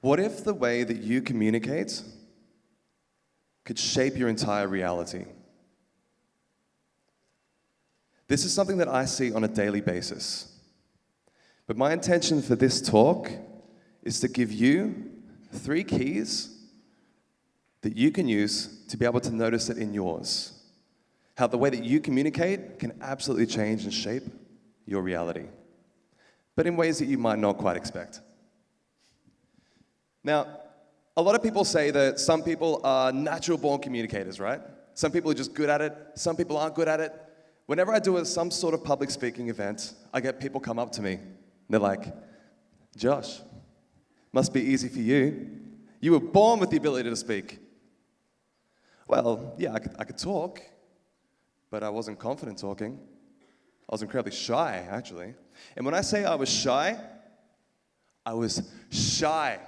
What if the way that you communicate could shape your entire reality? This is something that I see on a daily basis. But my intention for this talk is to give you 3 keys that you can use to be able to notice it in yours. How the way that you communicate can absolutely change and shape your reality, but in ways that you might not quite expect. Now, a lot of people say that some people are natural-born communicators, right? Some people are just good at it, some people aren't good at it. Whenever I do some sort of public speaking event, I get people come up to me, and they're like, Josh, must be easy for you. You were born with the ability to speak. Well, yeah, I could talk, but I wasn't confident talking. I was incredibly shy, actually. And when I say I was shy, I was shy.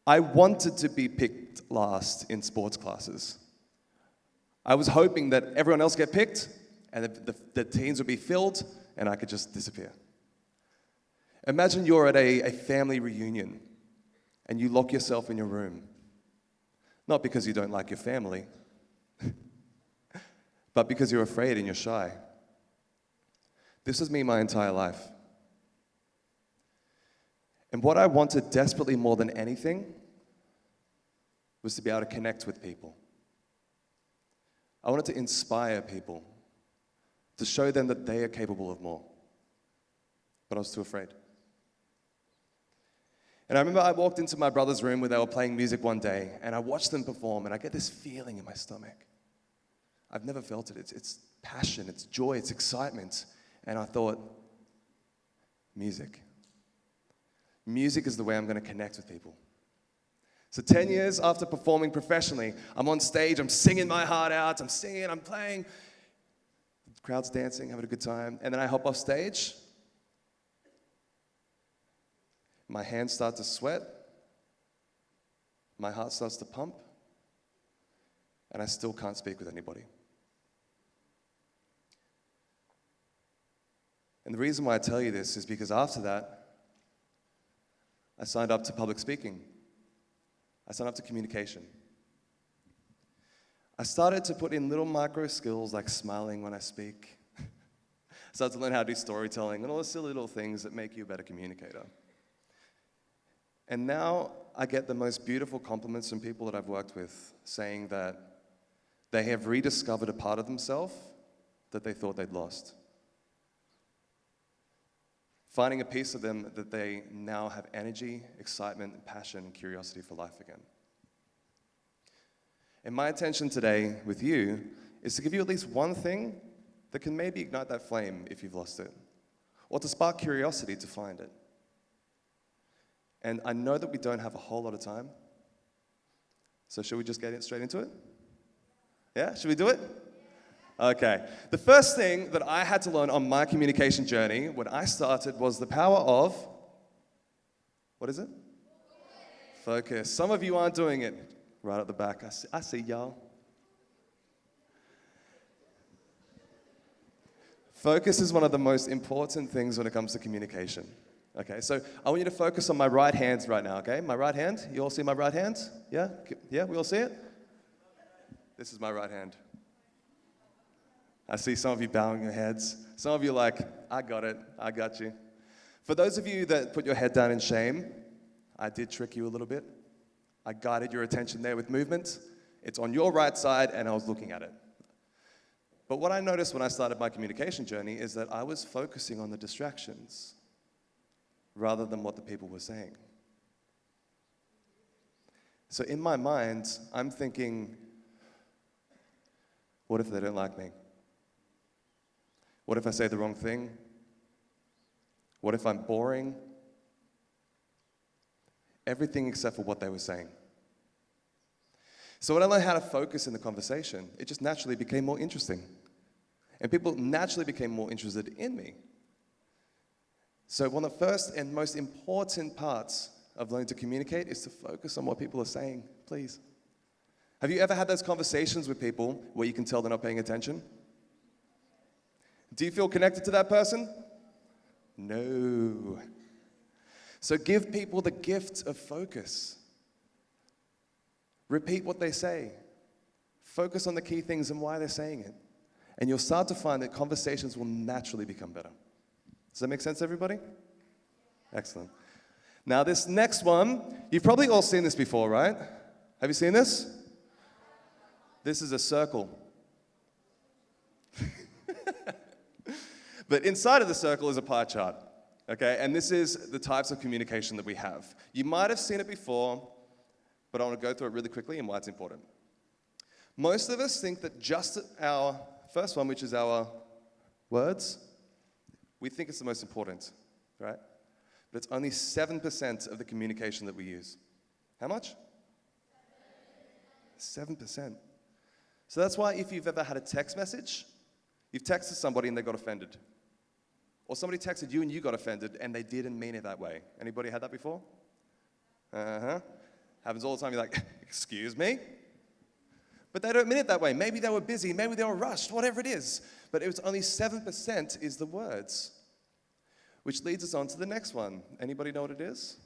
I wanted to be picked last in sports classes. I was hoping that everyone else get picked, and the teams would be filled, and I could just disappear. Imagine you're at a family reunion, and you lock yourself in your room. Not because you don't like your family, but because you're afraid and you're shy. This was me my entire life. And what I wanted desperately more than anything was to be able to connect with people. I wanted to inspire people, to show them that they are capable of more. But I was too afraid. And I remember I walked into my brother's room where they were playing music one day, and I watched them perform, and I get this feeling in my stomach. I've never felt it. It's passion, it's joy, it's excitement. And I thought, music. Music is the way I'm going to connect with people. So 10 years after performing professionally, I'm on stage, I'm singing my heart out, I'm singing, I'm playing. The crowd's dancing, having a good time. And then I hop off stage. My hands start to sweat. My heart starts to pump. And I still can't speak with anybody. And the reason why I tell you this is because after that, I signed up to public speaking. I signed up to communication. I started to put in little micro skills like smiling when I speak. I started to learn how to do storytelling and all the silly little things that make you a better communicator. And now I get the most beautiful compliments from people that I've worked with saying that they have rediscovered a part of themselves that they thought they'd lost. Finding a piece of them that they now have energy, excitement, passion, and curiosity for life again. And my intention today with you is to give you at least one thing that can maybe ignite that flame if you've lost it, or to spark curiosity to find it. And I know that we don't have a whole lot of time, so should we just get straight into it? Yeah, should we do it? Okay. The first thing that I had to learn on my communication journey when I started was the power of, what is it? Focus. Some of you aren't doing it. Right at the back. I see y'all. Focus is one of the most important things when it comes to communication. Okay, so I want you to focus on my right hand right now, okay? My right hand. You all see my right hand? Yeah? Yeah, we all see it? This is my right hand. I see some of you bowing your heads. Some of you are like, I got it, I got you. For those of you that put your head down in shame, I did trick you a little bit. I guided your attention there with movement. It's on your right side, and I was looking at it. But what I noticed when I started my communication journey is that I was focusing on the distractions rather than what the people were saying. So in my mind, I'm thinking, what if they don't like me? What if I say the wrong thing? What if I'm boring? Everything except for what they were saying. So when I learned how to focus in the conversation, it just naturally became more interesting. And people naturally became more interested in me. So one of the first and most important parts of learning to communicate is to focus on what people are saying, please. Have you ever had those conversations with people where you can tell they're not paying attention? Do you feel connected to that person? No. So give people the gift of focus. Repeat what they say. Focus on the key things and why they're saying it. And you'll start to find that conversations will naturally become better. Does that make sense, everybody? Excellent. Now, this next one, you've probably all seen this before, right? Have you seen this? This is a circle. But inside of the circle is a pie chart, okay? And this is the types of communication that we have. You might have seen it before, but I want to go through it really quickly and why it's important. Most of us think that just our first one, which is our words, we think it's the most important, right? But it's only 7% of the communication that we use. How much? 7%. So that's why if you've ever had a text message, you've texted somebody and they got offended. Or somebody texted you and you got offended and they didn't mean it that way. Anybody had that before? Happens all the time. You're like, excuse me? But they don't mean it that way. Maybe they were busy, maybe they were rushed, whatever it is. But it was only 7% is the words. Which leads us on to the next one. Anybody know what it is?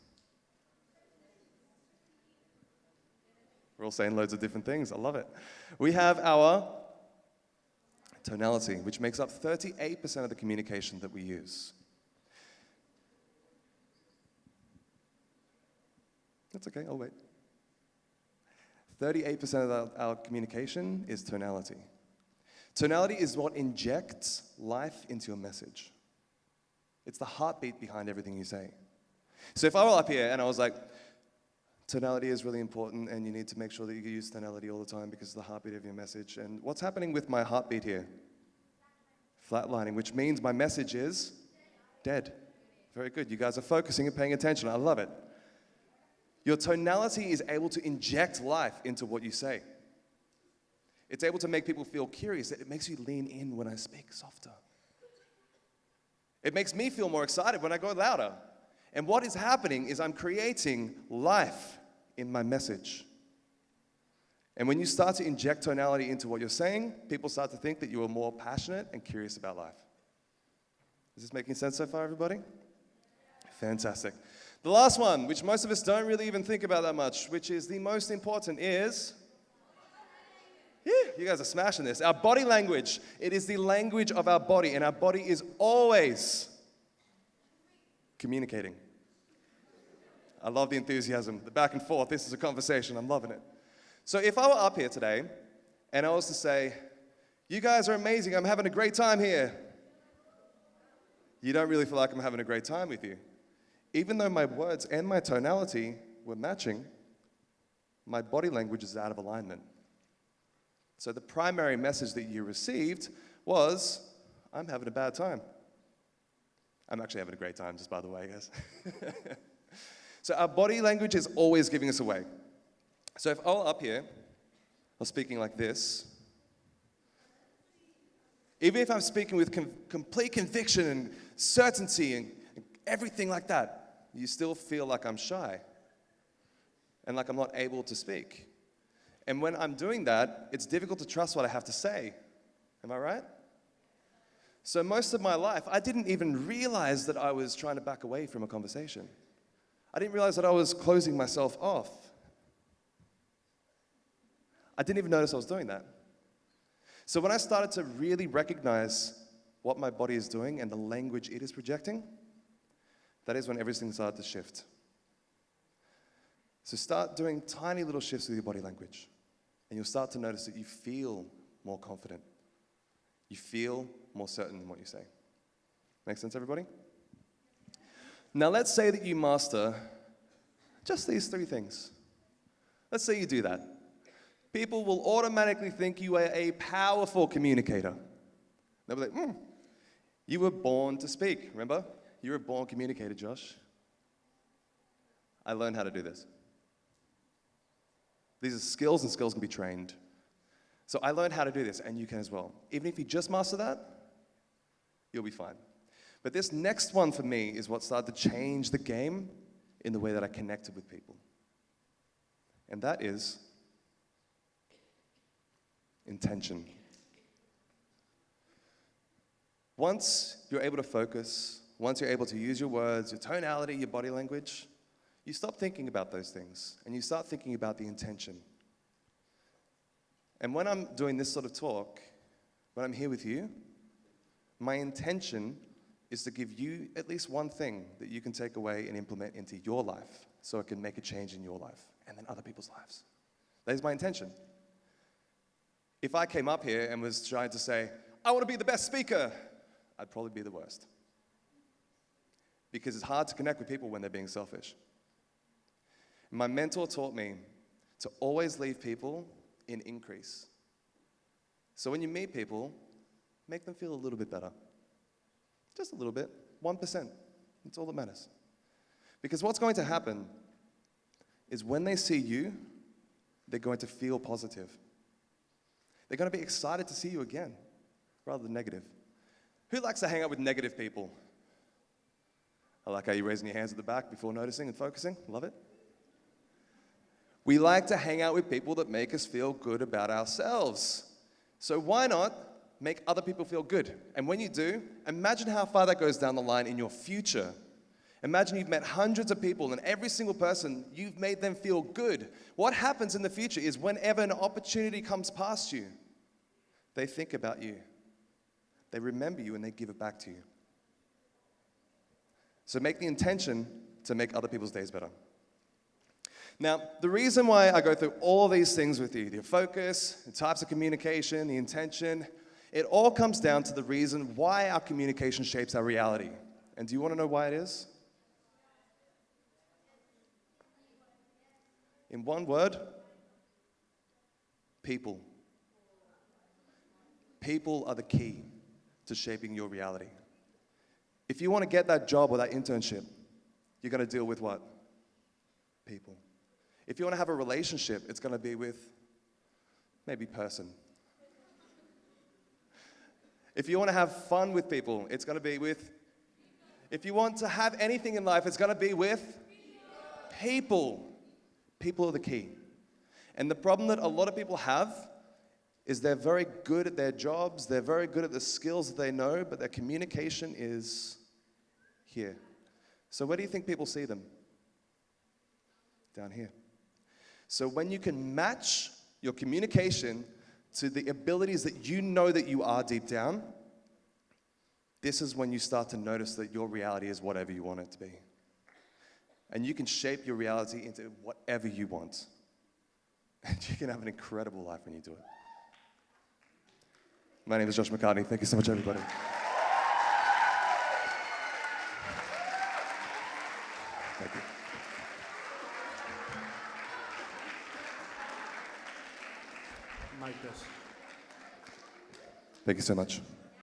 We're all saying loads of different things. I love it. We have our tonality, which makes up 38% of the communication that we use. That's okay, I'll wait. 38% of our communication is tonality. Tonality is what injects life into your message. It's the heartbeat behind everything you say. So if I were up here and I was like, tonality is really important and you need to make sure that you use tonality all the time because it's the heartbeat of your message. And what's happening with my heartbeat here? Flatlining, which means my message is dead. Very good. You guys are focusing and paying attention. I love it. Your tonality is able to inject life into what you say. It's able to make people feel curious. It makes you lean in when I speak softer. It makes me feel more excited when I go louder. And what is happening is I'm creating life in my message. And when you start to inject tonality into what you're saying, people start to think that you are more passionate and curious about life. Is this making sense so far, everybody? Fantastic. The last one, which most of us don't really even think about that much, which is the most important, is... Yeah, you guys are smashing this. Our body language. It is the language of our body, and our body is always communicating. I love the enthusiasm, the back and forth. This is a conversation. I'm loving it. So if I were up here today, and I was to say, you guys are amazing. I'm having a great time here. You don't really feel like I'm having a great time with you. Even though my words and my tonality were matching, my body language is out of alignment. So the primary message that you received was, I'm having a bad time. I'm actually having a great time, just by the way, guys. So our body language is always giving us away. So if I were up here, or speaking like this, even if I'm speaking with complete conviction and certainty and everything like that, you still feel like I'm shy and like I'm not able to speak. And when I'm doing that, it's difficult to trust what I have to say. Am I right? So most of my life, I didn't even realize that I was trying to back away from a conversation. I didn't realize that I was closing myself off. I didn't even notice I was doing that. So when I started to really recognize what my body is doing and the language it is projecting, that is when everything started to shift. So start doing tiny little shifts with your body language, and you'll start to notice that you feel more confident. You feel more certain in what you say. Make sense, everybody? Now let's say that you master just these 3 things. Let's say you do that. People will automatically think you are a powerful communicator. They'll be like, you were born to speak, remember? You're a born communicator, Josh. I learned how to do this. These are skills, and skills can be trained. So I learned how to do this, and you can as well. Even if you just master that, you'll be fine. But this next one for me is what started to change the game in the way that I connected with people. And that is intention. Once you're able to focus once you're able to use your words, your tonality, your body language, you stop thinking about those things and you start thinking about the intention. And when I'm doing this sort of talk, when I'm here with you, my intention is to give you at least one thing that you can take away and implement into your life so it can make a change in your life and then other people's lives. That is my intention. If I came up here and was trying to say, I want to be the best speaker, I'd probably be the worst. Because it's hard to connect with people when they're being selfish. My mentor taught me to always leave people in increase. So when you meet people, make them feel a little bit better. Just a little bit, 1%. That's all that matters. Because what's going to happen is when they see you, they're going to feel positive. They're going to be excited to see you again, rather than negative. Who likes to hang out with negative people? I like how you're raising your hands at the back before noticing and focusing. Love it. We like to hang out with people that make us feel good about ourselves. So why not make other people feel good? And when you do, imagine how far that goes down the line in your future. Imagine you've met hundreds of people and every single person, you've made them feel good. What happens in the future is whenever an opportunity comes past you, they think about you. They remember you and they give it back to you. So make the intention to make other people's days better. Now, the reason why I go through all these things with you, the focus, the types of communication, the intention, it all comes down to the reason why our communication shapes our reality. And do you want to know why it is? In one word, people. People are the key to shaping your reality. If you want to get that job or that internship, you're going to deal with what? People. If you want to have a relationship, it's going to be with maybe person. If you want to have fun with people, it's going to be with. If you want to have anything in life, it's going to be with people. People are the key. And the problem that a lot of people have is they're very good at their jobs, they're very good at the skills that they know, but their communication is here. So where do you think people see them? Down here. So when you can match your communication to the abilities that you know that you are deep down, this is when you start to notice that your reality is whatever you want it to be. And you can shape your reality into whatever you want. And you can have an incredible life when you do it. My name is McCartney. Thank you so much, everybody. Thank you. Like this. Thank you so much.